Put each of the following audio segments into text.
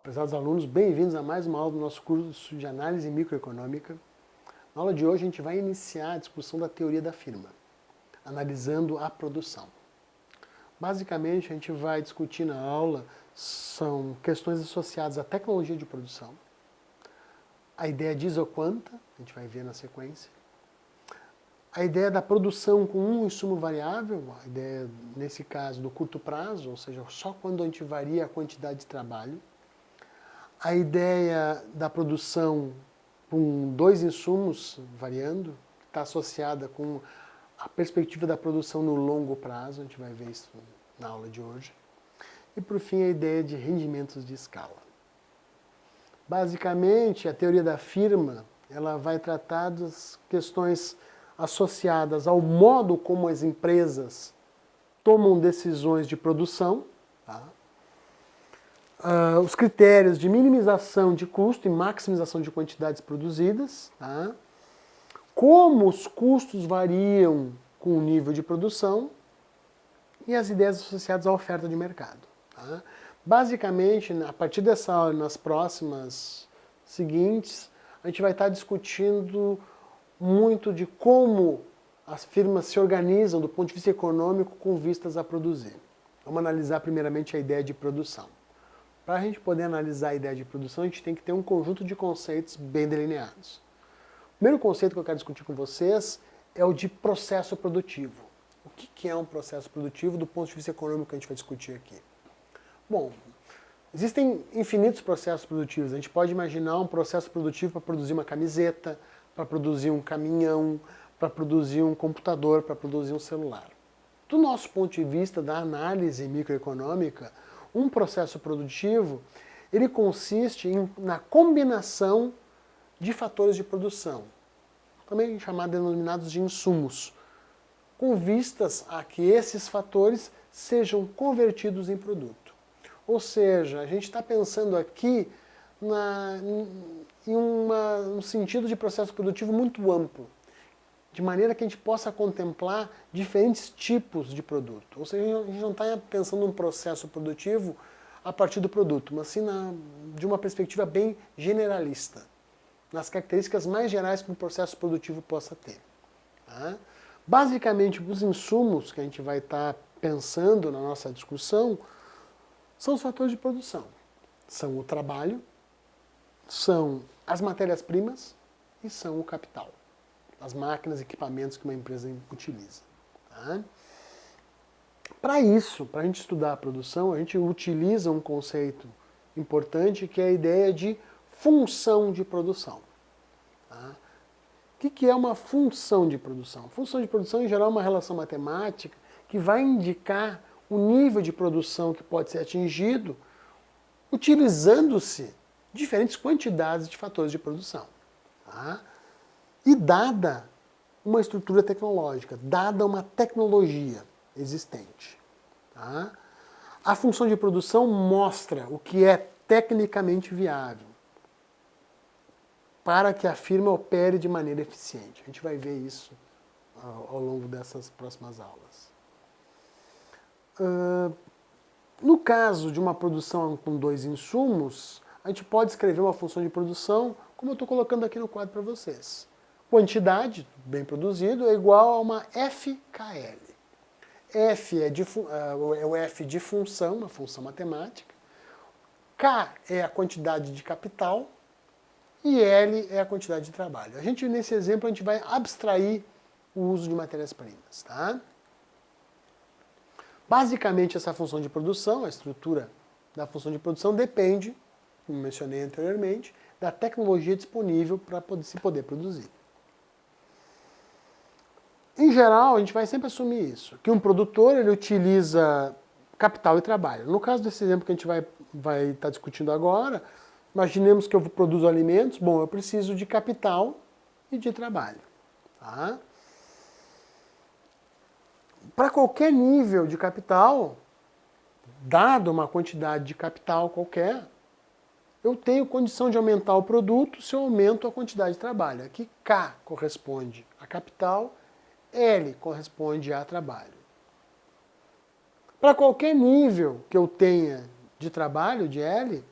Prezados alunos, bem-vindos a mais uma aula do nosso curso de análise microeconômica. Na aula de hoje a gente vai iniciar a discussão da teoria da firma, analisando a produção. Basicamente a gente vai discutir na aula são questões associadas à tecnologia de produção, a ideia de isoquanta, a gente vai ver na sequência, a ideia da produção com um insumo variável, a ideia nesse caso do curto prazo, ou seja, só quando a gente varia a quantidade de trabalho, a ideia da produção com dois insumos variando, está associada com a perspectiva da produção no longo prazo, a gente vai ver isso na aula de hoje. E por fim a ideia de rendimentos de escala. Basicamente a teoria da firma ela vai tratar das questões associadas ao modo como as empresas tomam decisões de produção, tá? Os critérios de minimização de custo e maximização de quantidades produzidas, tá? Como os custos variam com o nível de produção e as ideias associadas à oferta de mercado. Tá? Basicamente, a partir dessa aula e nas próximas seguintes, a gente vai estar discutindo muito de como as firmas se organizam do ponto de vista econômico com vistas a produzir. Vamos analisar primeiramente a ideia de produção. Para a gente poder analisar a ideia de produção, a gente tem que ter um conjunto de conceitos bem delineados. O primeiro conceito que eu quero discutir com vocês é o de processo produtivo. O que é um processo produtivo do ponto de vista econômico que a gente vai discutir aqui? Bom, existem infinitos processos produtivos. A gente pode imaginar um processo produtivo para produzir uma camiseta, para produzir um caminhão, para produzir um computador, para produzir um celular. Do nosso ponto de vista da análise microeconômica, um processo produtivo, ele consiste na combinação de fatores de produção, também denominados de insumos, com vistas a que esses fatores sejam convertidos em produto. Ou seja, a gente está pensando aqui em um sentido de processo produtivo muito amplo, de maneira que a gente possa contemplar diferentes tipos de produto. Ou seja, a gente não está pensando num processo produtivo a partir do produto, mas sim de uma perspectiva bem generalista, nas características mais gerais que um processo produtivo possa ter. Tá? Basicamente, os insumos que a gente vai estar pensando na nossa discussão são os fatores de produção. São o trabalho, são as matérias-primas e são o capital. As máquinas e equipamentos que uma empresa utiliza. Tá? Para isso, para a gente estudar a produção, a gente utiliza um conceito importante que é a ideia de função de produção. Tá? O que é uma função de produção? Função de produção, em geral, é uma relação matemática que vai indicar o nível de produção que pode ser atingido utilizando-se diferentes quantidades de fatores de produção. Tá? E dada uma estrutura tecnológica, dada uma tecnologia existente. Tá? A função de produção mostra o que é tecnicamente viável para que a firma opere de maneira eficiente. A gente vai ver isso ao longo dessas próximas aulas. No caso de uma produção com dois insumos, a gente pode escrever uma função de produção como eu estou colocando aqui no quadro para vocês. Quantidade, bem produzido, é igual a uma FKL. F é o F de função, uma função matemática. K é a quantidade de capital e L é a quantidade de trabalho. Nesse exemplo, a gente vai abstrair o uso de matérias-primas. Tá? Basicamente, essa função de produção, a estrutura da função de produção, depende, como mencionei anteriormente, da tecnologia disponível para se poder produzir. Em geral, a gente vai sempre assumir isso, que um produtor ele utiliza capital e trabalho. No caso desse exemplo que a gente vai estar discutindo agora, imaginemos que eu produzo alimentos, bom, eu preciso de capital e de trabalho. Tá? Para qualquer nível de capital, dado uma quantidade de capital qualquer, eu tenho condição de aumentar o produto se eu aumento a quantidade de trabalho. Aqui K corresponde a capital, L corresponde a trabalho. Para qualquer nível que eu tenha de trabalho, de L,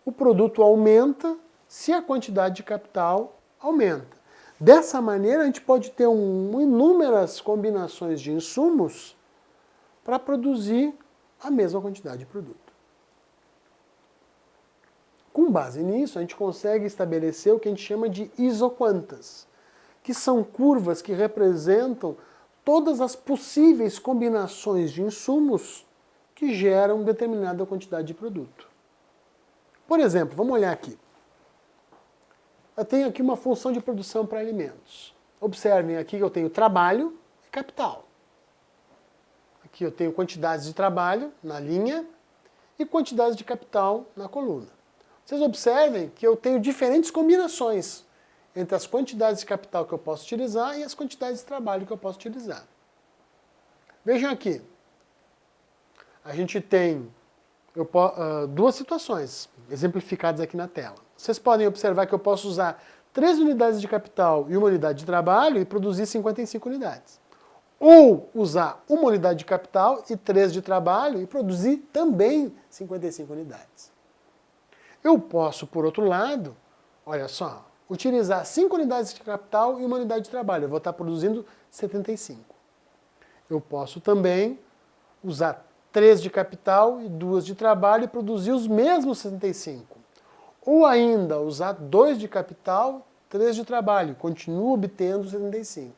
o produto aumenta se a quantidade de capital aumenta. Dessa maneira, a gente pode ter inúmeras combinações de insumos para produzir a mesma quantidade de produto. Com base nisso, a gente consegue estabelecer o que a gente chama de isoquantas, que são curvas que representam todas as possíveis combinações de insumos que geram determinada quantidade de produto. Por exemplo, vamos olhar aqui. Eu tenho aqui uma função de produção para alimentos. Observem aqui que eu tenho trabalho e capital. Aqui eu tenho quantidades de trabalho na linha e quantidades de capital na coluna. Vocês observem que eu tenho diferentes combinações entre as quantidades de capital que eu posso utilizar e as quantidades de trabalho que eu posso utilizar. Vejam aqui. A gente tem duas situações exemplificadas aqui na tela. Vocês podem observar que eu posso usar 3 unidades de capital e 1 unidade de trabalho e produzir 55 unidades. Ou usar 1 unidade de capital e 3 de trabalho e produzir também 55 unidades. Eu posso, por outro lado, olha só, utilizar 5 unidades de capital e 1 unidade de trabalho. Eu vou estar produzindo 75. Eu posso também usar 3 de capital e 2 de trabalho e produzir os mesmos 75. Ou ainda usar 2 de capital, 3 de trabalho, continuo obtendo 75.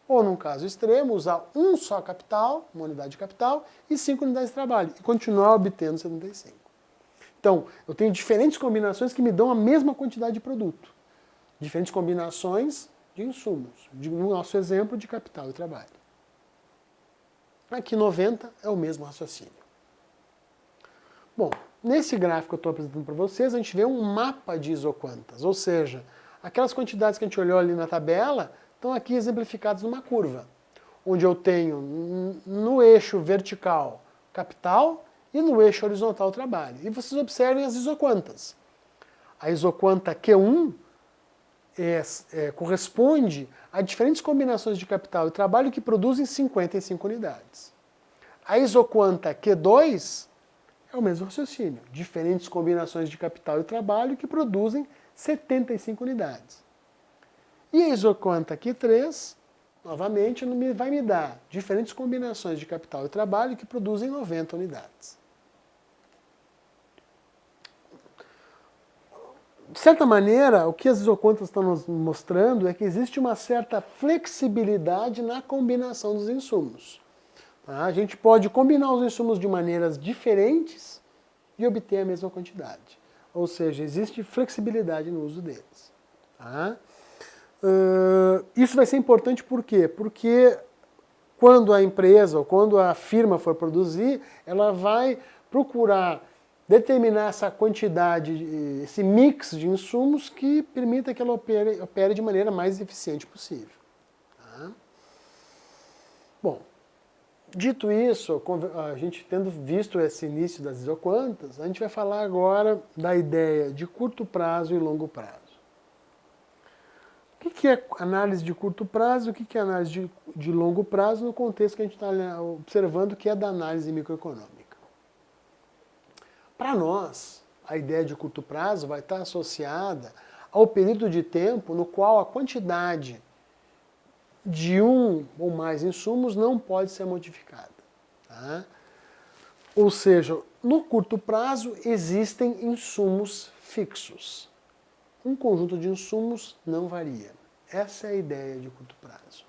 Ou, num caso extremo, usar 1 só capital, 1 unidade de capital, e 5 unidades de trabalho, e continuar obtendo 75. Então, eu tenho diferentes combinações que me dão a mesma quantidade de produto. Diferentes combinações de insumos. No nosso exemplo, de capital e trabalho. Aqui 90 é o mesmo raciocínio. Bom, nesse gráfico que eu estou apresentando para vocês, a gente vê um mapa de isoquantas. Ou seja, aquelas quantidades que a gente olhou ali na tabela estão aqui exemplificadas numa curva. Onde eu tenho no eixo vertical capital e no eixo horizontal trabalho. E vocês observem as isoquantas. A isoquanta Q1 corresponde a diferentes combinações de capital e trabalho que produzem 55 unidades. A isoquanta Q2 é o mesmo raciocínio. Diferentes combinações de capital e trabalho que produzem 75 unidades. E a isoquanta Q3, novamente, vai me dar diferentes combinações de capital e trabalho que produzem 90 unidades. De certa maneira, o que as isoquantas estão nos mostrando é que existe uma certa flexibilidade na combinação dos insumos. Tá? A gente pode combinar os insumos de maneiras diferentes e obter a mesma quantidade. Ou seja, existe flexibilidade no uso deles. Tá? Isso vai ser importante por quê? Porque quando a empresa ou quando a firma for produzir, ela vai procurar determinar essa quantidade, esse mix de insumos que permita que ela opere de maneira mais eficiente possível. Tá? Bom, dito isso, a gente tendo visto esse início das isoquantas, a gente vai falar agora da ideia de curto prazo e longo prazo. O que é análise de curto prazo e o que é análise de longo prazo no contexto que a gente está observando, que é da análise microeconômica? Para nós, a ideia de curto prazo vai estar associada ao período de tempo no qual a quantidade de um ou mais insumos não pode ser modificada. Tá? Ou seja, no curto prazo existem insumos fixos. Um conjunto de insumos não varia. Essa é a ideia de curto prazo.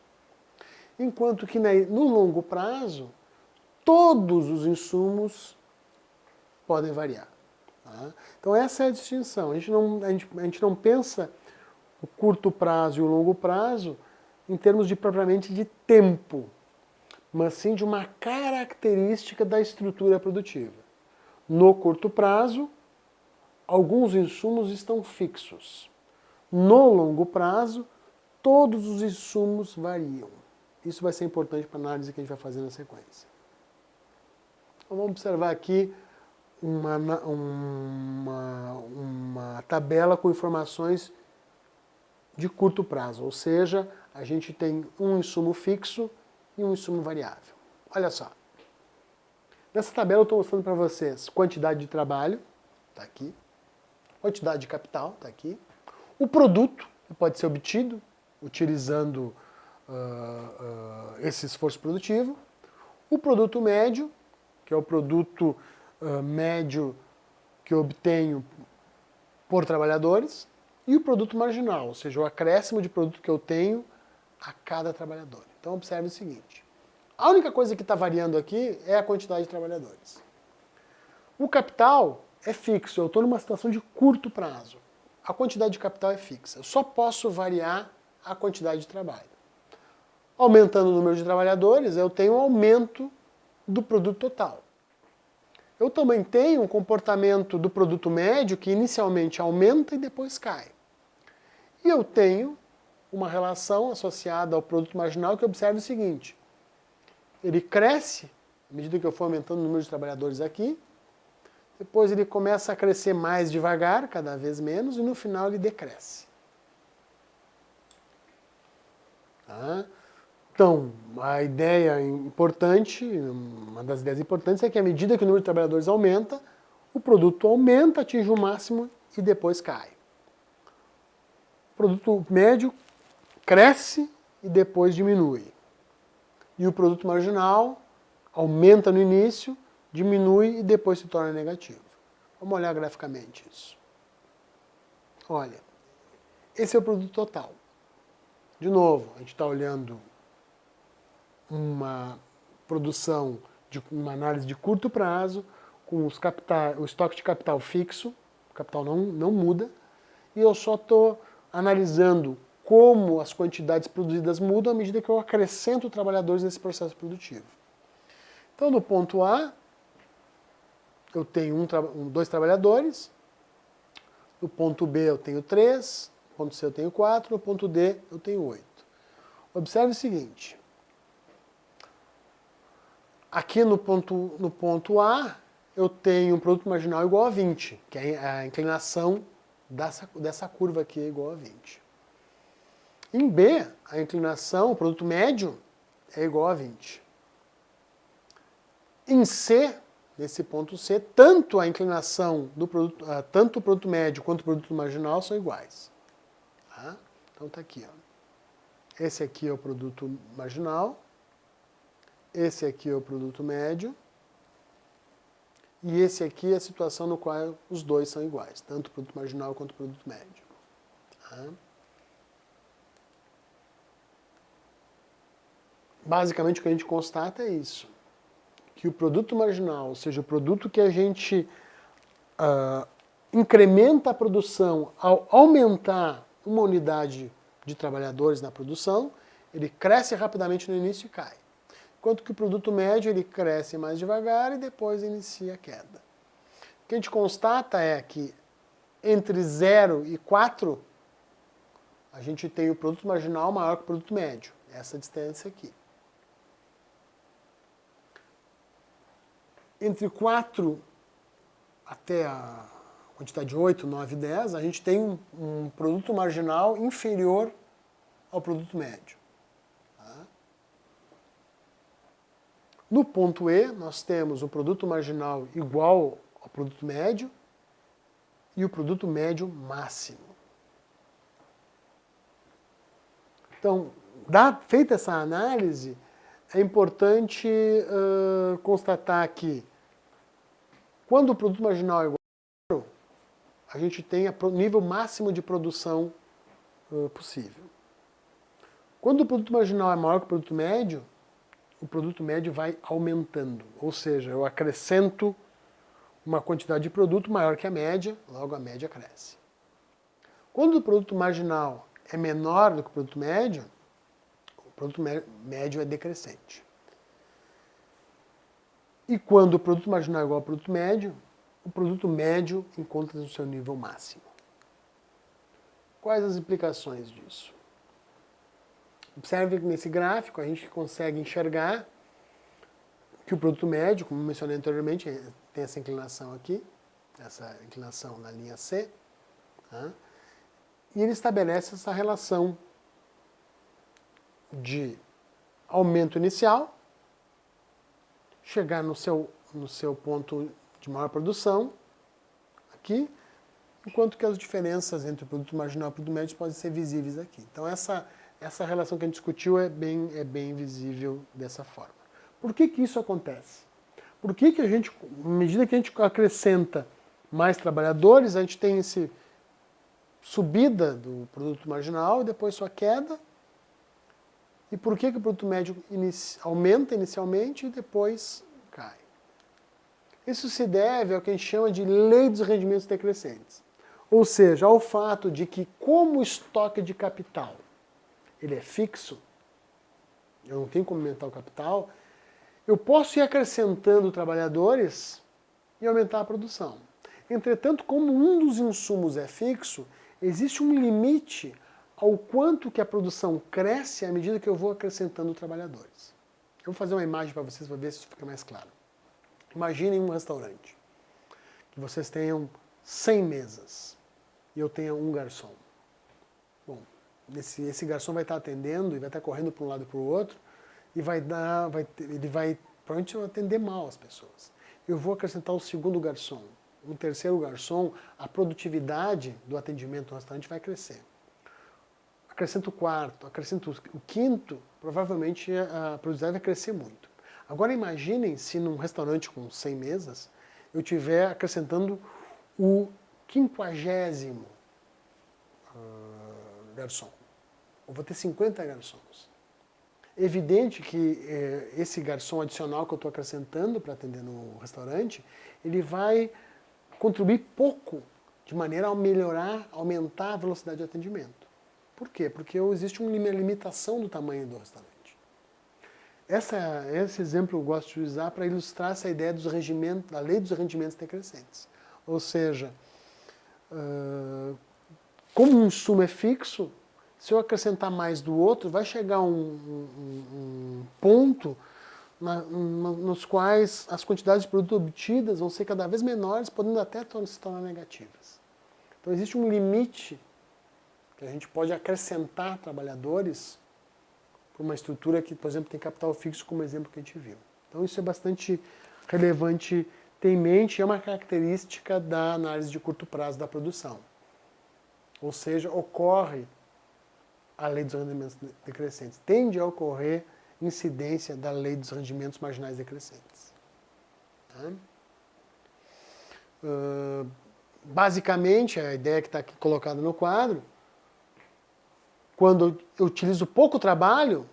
Enquanto que no longo prazo, todos os insumos podem variar. Tá? Então essa é a distinção. A gente não pensa o curto prazo e o longo prazo em termos de propriamente de tempo, mas sim de uma característica da estrutura produtiva. No curto prazo, alguns insumos estão fixos. No longo prazo, todos os insumos variam. Isso vai ser importante para a análise que a gente vai fazer na sequência. Então vamos observar aqui uma tabela com informações de curto prazo, ou seja, a gente tem um insumo fixo e um insumo variável. Olha só. Nessa tabela eu estou mostrando para vocês quantidade de trabalho, está aqui, quantidade de capital, está aqui. O produto, que pode ser obtido utilizando esse esforço produtivo. O produto médio, que é o produto médio que eu obtenho por trabalhadores. E o produto marginal, ou seja, o acréscimo de produto que eu tenho a cada trabalhador. Então observe o seguinte, a única coisa que está variando aqui é a quantidade de trabalhadores. O capital é fixo, eu estou numa situação de curto prazo. A quantidade de capital é fixa, eu só posso variar a quantidade de trabalho. Aumentando o número de trabalhadores, eu tenho um aumento do produto total. Eu também tenho um comportamento do produto médio que inicialmente aumenta e depois cai. E eu tenho uma relação associada ao produto marginal que observa o seguinte, ele cresce à medida que eu for aumentando o número de trabalhadores aqui, depois ele começa a crescer mais devagar, cada vez menos, e no final ele decresce. Tá? Então, a ideia importante, uma das ideias importantes é que à medida que o número de trabalhadores aumenta, o produto aumenta, atinge o máximo e depois cai. O produto médio cresce e depois diminui. E o produto marginal aumenta no início, diminui e depois se torna negativo. Vamos olhar graficamente isso. Olha, esse é o produto total. De novo, a gente está olhando uma produção, uma análise de curto prazo, com o estoque de capital fixo, o capital não muda, e eu só estou analisando como as quantidades produzidas mudam à medida que eu acrescento trabalhadores nesse processo produtivo. Então, no ponto A, eu tenho dois trabalhadores, no ponto B eu tenho 3, no ponto C eu tenho 4, no ponto D eu tenho 8. Observe o seguinte, aqui no ponto A eu tenho um produto marginal igual a 20, que é a inclinação dessa curva aqui é igual a 20. Em B, a inclinação, o produto médio, é igual a 20. Em C, nesse ponto C, tanto a inclinação do produto, tanto o produto médio quanto o produto marginal são iguais. Tá? Então está aqui. Ó. Esse aqui é o produto marginal, esse aqui é o produto médio, e esse aqui é a situação no qual os dois são iguais, tanto o produto marginal quanto o produto médio. Tá? Basicamente o que a gente constata é isso, que o produto marginal, ou seja, o produto que a gente incrementa a produção ao aumentar uma unidade de trabalhadores na produção, ele cresce rapidamente no início e cai. Enquanto que o produto médio ele cresce mais devagar e depois inicia a queda. O que a gente constata é que entre 0 e 4, a gente tem o produto marginal maior que o produto médio, essa distância aqui. Entre 4 até a quantidade 8, 9, 10, a gente tem um produto marginal inferior ao produto médio. Tá? No ponto E, nós temos o produto marginal igual ao produto médio e o produto médio máximo. Então, feita essa análise, é importante constatar que quando o produto marginal é igual a 0, a gente tem o nível máximo de produção possível. Quando o produto marginal é maior que o produto médio vai aumentando. Ou seja, eu acrescento uma quantidade de produto maior que a média, logo a média cresce. Quando o produto marginal é menor do que o produto médio é decrescente. E quando o produto marginal é igual ao produto médio encontra o seu nível máximo. Quais as implicações disso? Observe que nesse gráfico a gente consegue enxergar que o produto médio, como mencionei anteriormente, tem essa inclinação aqui, essa inclinação na linha C, tá? E ele estabelece essa relação de aumento inicial, chegar no seu ponto de maior produção, aqui, enquanto que as diferenças entre o produto marginal e o produto médio podem ser visíveis aqui. Então essa relação que a gente discutiu é bem visível dessa forma. Por que isso acontece? Por que a gente, à medida que a gente acrescenta mais trabalhadores, a gente tem essa subida do produto marginal e depois sua queda? E por que o produto médio aumenta inicialmente e depois cai? Isso se deve ao que a gente chama de lei dos rendimentos decrescentes. Ou seja, ao fato de que, como o estoque de capital ele é fixo, eu não tenho como aumentar o capital, eu posso ir acrescentando trabalhadores e aumentar a produção. Entretanto, como um dos insumos é fixo, existe um limite ao quanto que a produção cresce à medida que eu vou acrescentando trabalhadores. Eu vou fazer uma imagem para vocês para ver se isso fica mais claro. Imaginem um restaurante, que vocês tenham 100 mesas e eu tenha um garçom. Bom, esse garçom vai estar atendendo e vai estar correndo para um lado e para o outro e ele vai provavelmente atender mal as pessoas. Eu vou acrescentar o segundo garçom, um terceiro garçom, a produtividade do atendimento no restaurante vai crescer. Acrescento o quarto, acrescento o quinto, provavelmente a produtividade vai crescer muito. Agora imaginem se num restaurante com 100 mesas, eu estiver acrescentando o 50º garçom. Eu vou ter 50 garçons. É evidente que esse garçom adicional que eu estou acrescentando para atender no restaurante, ele vai contribuir pouco de maneira a melhorar, aumentar a velocidade de atendimento. Por quê? Porque existe uma limitação do tamanho do restaurante. Esse exemplo eu gosto de usar para ilustrar essa ideia da lei dos rendimentos decrescentes. Ou seja, como um insumo é fixo, se eu acrescentar mais do outro, vai chegar um ponto nos quais as quantidades de produto obtidas vão ser cada vez menores, podendo até se tornar negativas. Então existe um limite que a gente pode acrescentar trabalhadores por uma estrutura que, por exemplo, tem capital fixo, como exemplo que a gente viu. Então isso é bastante relevante ter em mente, é uma característica da análise de curto prazo da produção. Ou seja, ocorre a lei dos rendimentos decrescentes. Tende a ocorrer incidência da lei dos rendimentos marginais decrescentes. Tá? Basicamente, a ideia que está aqui colocada no quadro, quando eu utilizo pouco trabalho,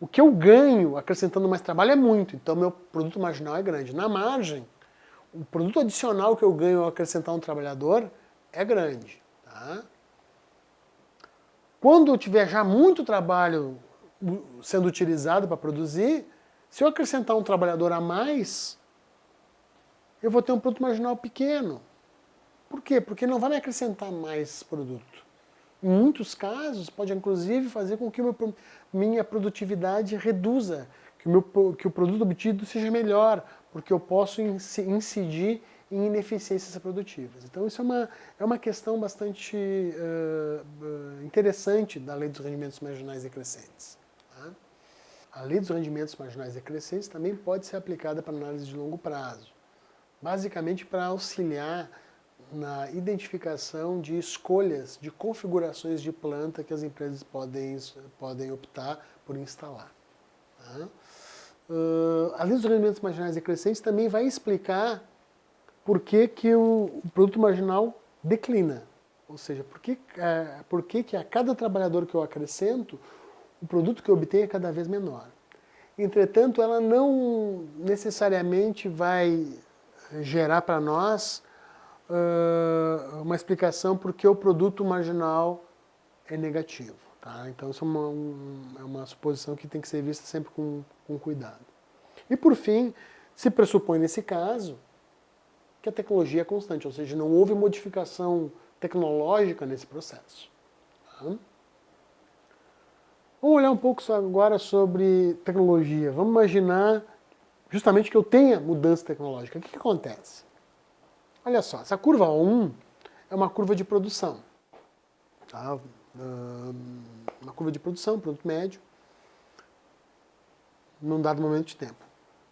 o que eu ganho acrescentando mais trabalho é muito, então meu produto marginal é grande. Na margem, o produto adicional que eu ganho ao acrescentar um trabalhador é grande. Tá? Quando eu tiver já muito trabalho sendo utilizado para produzir, se eu acrescentar um trabalhador a mais, eu vou ter um produto marginal pequeno. Por quê? Porque não vai me acrescentar mais produto. Em muitos casos, pode inclusive fazer com que minha produtividade reduza, que o produto obtido seja melhor, porque eu posso incidir em ineficiências produtivas. Então isso é uma questão bastante interessante da lei dos rendimentos marginais decrescentes. Tá? A lei dos rendimentos marginais decrescentes também pode ser aplicada para análise de longo prazo, basicamente para auxiliar na identificação de escolhas, de configurações de planta que as empresas podem optar por instalar. Tá? A lei dos rendimentos marginais decrescentes também vai explicar por que o produto marginal declina. Ou seja, por que a cada trabalhador que eu acrescento, o produto que eu obtenho é cada vez menor. Entretanto, ela não necessariamente vai gerar para nós uma explicação por que o produto marginal é negativo. Tá? Então, isso é uma suposição que tem que ser vista sempre com cuidado. E, por fim, se pressupõe nesse caso que a tecnologia é constante, ou seja, não houve modificação tecnológica nesse processo. Tá? Vamos olhar um pouco agora sobre tecnologia. Vamos imaginar justamente que eu tenha mudança tecnológica. O que acontece? Olha só, essa curva 1 é uma curva de produção. Tá? Uma curva de produção, produto médio, num dado momento de tempo.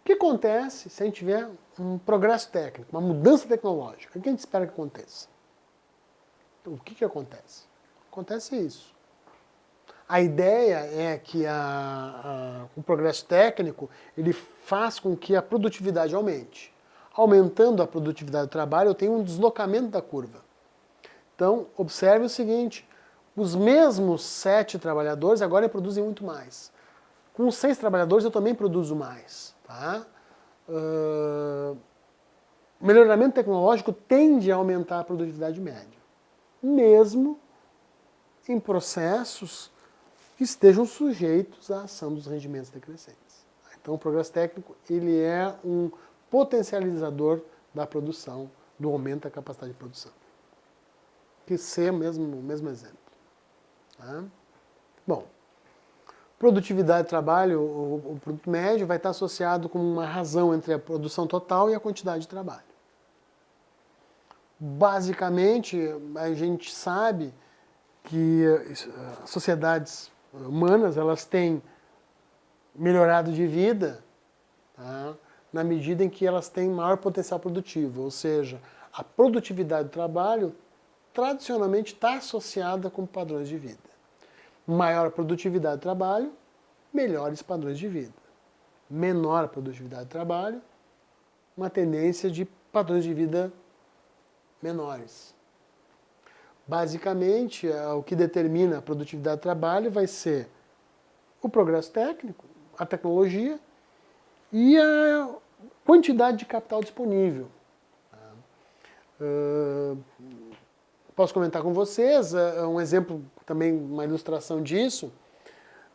O que acontece se a gente tiver um progresso técnico, uma mudança tecnológica? O que a gente espera que aconteça? O que acontece? Acontece isso. A ideia é que o progresso técnico ele faz com que a produtividade aumente. Aumentando a produtividade do trabalho, eu tenho um deslocamento da curva. Então, observe o seguinte, os mesmos 7 trabalhadores agora produzem muito mais. Com 6 trabalhadores eu também produzo mais. Tá? O melhoramento tecnológico tende a aumentar a produtividade média, mesmo em processos que estejam sujeitos à ação dos rendimentos decrescentes. Então o progresso técnico ele é um potencializador da produção, do aumento da capacidade de produção. Que ser o mesmo exemplo. Tá? Bom, produtividade de trabalho, o produto médio vai estar associado com uma razão entre a produção total e a quantidade de trabalho. Basicamente, a gente sabe que as sociedades humanas elas têm melhorado de vida, tá? Na medida em que elas têm maior potencial produtivo, ou seja, a produtividade do trabalho tradicionalmente está associada com padrões de vida. Maior produtividade do trabalho, melhores padrões de vida. Menor produtividade do trabalho, uma tendência de padrões de vida menores. Basicamente, o que determina a produtividade do trabalho vai ser o progresso técnico, a tecnologia e a quantidade de capital disponível. Posso comentar com vocês um exemplo, também uma ilustração disso,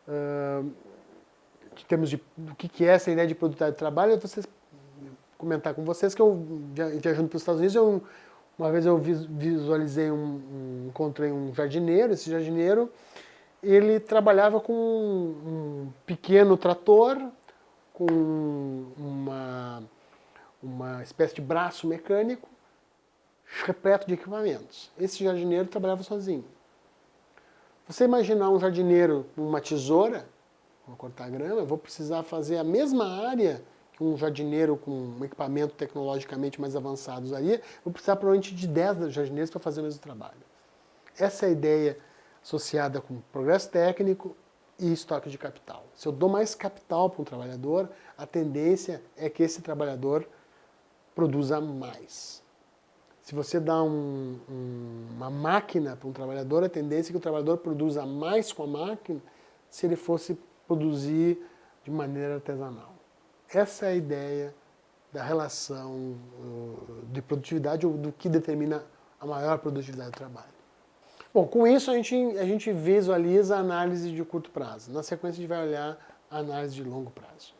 em termos do que é essa ideia de produtividade do trabalho, comentar com vocês que eu, viajando para os Estados Unidos, uma vez eu visualizei, encontrei um jardineiro. Esse jardineiro, ele trabalhava com um pequeno trator, com uma espécie de braço mecânico, repleto de equipamentos. Esse jardineiro trabalhava sozinho. Você imaginar um jardineiro com uma tesoura, para cortar grama, eu vou precisar fazer a mesma área que um jardineiro com um equipamento tecnologicamente mais avançado usaria, vou precisar provavelmente de 10 jardineiros para fazer o mesmo trabalho. Essa é a ideia associada com progresso técnico e estoque de capital. Se eu dou mais capital para um trabalhador, a tendência é que esse trabalhador produza mais. Se você dá uma máquina para um trabalhador, a tendência é que o trabalhador produza mais com a máquina se ele fosse produzir de maneira artesanal. Essa é a ideia da relação de produtividade ou do que determina a maior produtividade do trabalho. Bom, com isso a gente visualiza a análise de curto prazo. Na sequência a gente vai olhar a análise de longo prazo.